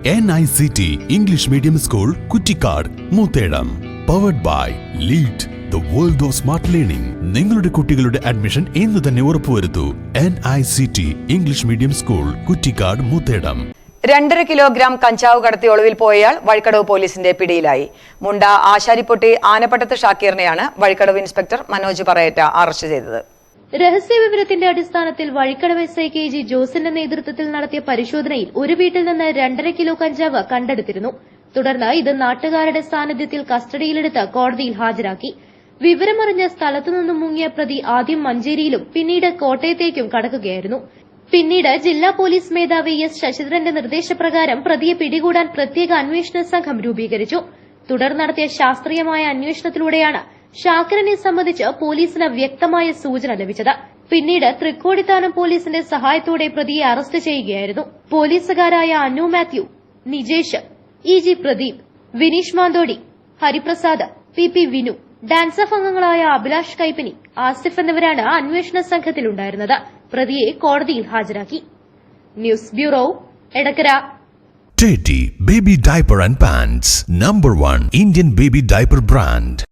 NICT English Medium School, Kuttikad, Moothedam. Powered by LEAD, the world of smart learning. നിങ്ങളുടെ കുട്ടികളുടെ admission ഇന്ന് തന്നെ ഉറപ്പുവരുത്തൂ. NICT English Medium School, Kuttikad, Moothedam. 2.5 kilogram കഞ്ചാവ് കടത്തി ഒളിവിൽ പോയയാൾ വഴിക്കടവ് പോലീസിന്റെ പിടിയിലായി. മുണ്ട ആശാരിപ്പൊട്ടി ആനപ്പട്ടത്ത് ഷാക്കീറിനെയാണ് വഴിക്കടവ് ഇൻസ്പെക്ടർ മനോജ് പറയേറ്റ അറസ്റ്റ് ചെയ്തത്. രഹസ്യവിവരത്തിന്റെ അടിസ്ഥാനത്തിൽ വഴിക്കടവ് SI KG ജോസിന്റെ നേതൃത്വത്തിൽ നടത്തിയ പരിശോധനയിൽ ഒരു വീട്ടിൽ നിന്ന് 2.5 കിലോ കഞ്ചാവ് കണ്ടെടുത്തിരുന്നു. തുടർന്ന് ഇത് നാട്ടുകാരുടെ സാന്നിധ്യത്തിൽ കസ്റ്റഡിയിലെടുത്ത് കോടതിയിൽ ഹാജരാക്കി. വിവരമറിഞ്ഞ സ്ഥലത്തുനിന്നും മുങ്ങിയ പ്രതി ആദ്യം മഞ്ചേരിയിലും പിന്നീട് കോട്ടയത്തേക്കും കടക്കുകയായിരുന്നു. പിന്നീട് ജില്ലാ പോലീസ് മേധാവി S ശശിധരന്റെ നിർദ്ദേശപ്രകാരം പ്രതിയെ പിടികൂടാൻ പ്രത്യേക അന്വേഷണ സംഘം രൂപീകരിച്ചു. തുടർന്ന് നടത്തിയ ശാസ്ത്രീയമായ അന്വേഷണത്തിലൂടെയാണ് ഷാക്കിറിനെ സംബന്ധിച്ച് പോലീസിന് വ്യക്തമായ സൂചന ലഭിച്ചത്. പിന്നീട് തൃക്കോടിത്താനം പോലീസിന്റെ സഹായത്തോടെ പ്രതിയെ അറസ്റ്റ് ചെയ്യുകയായിരുന്നു. പോലീസുകാരായ Annu Mathew, Nijesh, EG Pradeep, Vineesh Manthodi, Hariprasad, PP Vinu, DANSAF അംഗങ്ങളായ അഭിലാഷ് കൈപ്പിനി, ആസിഫ് എന്നിവരാണ് അന്വേഷണ സംഘത്തിലുണ്ടായിരുന്നത്. പ്രതിയെ കോടതിയിൽ ഹാജരാക്കി. News bureau, Edakkara. Teddy Baby Diaper and Pants, #1 Indian baby diaper brand.